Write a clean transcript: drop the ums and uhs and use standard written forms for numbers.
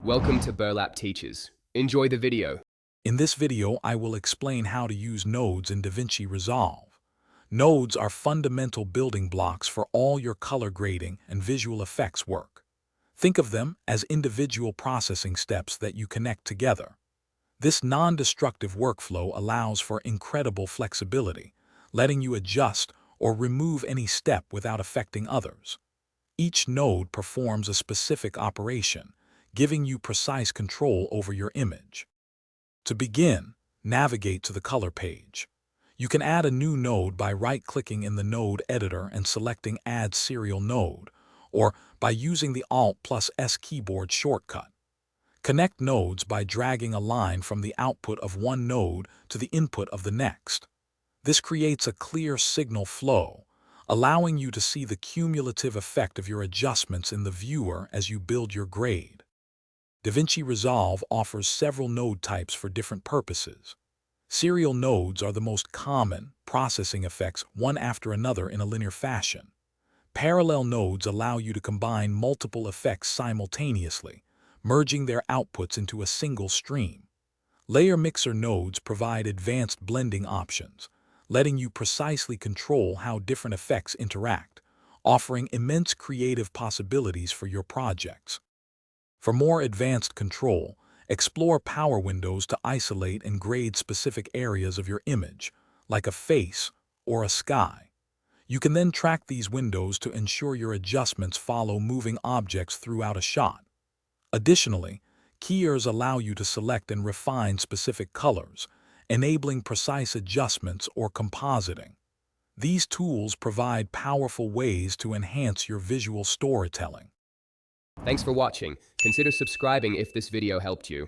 Welcome to Burlap Teachers. Enjoy the video. In this video, I will explain how to use nodes in DaVinci Resolve. Nodes are fundamental building blocks for all your color grading and visual effects work. Think of them as individual processing steps that you connect together. This non-destructive workflow allows for incredible flexibility, letting you adjust or remove any step without affecting others. Each node performs a specific operation, giving you precise control over your image. To begin, navigate to the color page. You can add a new node by right-clicking in the node editor and selecting Add Serial Node, or by using the Alt+S keyboard shortcut. Connect nodes by dragging a line from the output of one node to the input of the next. This creates a clear signal flow, allowing you to see the cumulative effect of your adjustments in the viewer as you build your grade. DaVinci Resolve offers several node types for different purposes. Serial nodes are the most common, processing effects one after another in a linear fashion. Parallel nodes allow you to combine multiple effects simultaneously, merging their outputs into a single stream. Layer mixer nodes provide advanced blending options, letting you precisely control how different effects interact, offering immense creative possibilities for your projects. For more advanced control, explore power windows to isolate and grade specific areas of your image, like a face or a sky. You can then track these windows to ensure your adjustments follow moving objects throughout a shot. Additionally, keyers allow you to select and refine specific colors, enabling precise adjustments or compositing. These tools provide powerful ways to enhance your visual storytelling. Thanks for watching. Consider subscribing if this video helped you.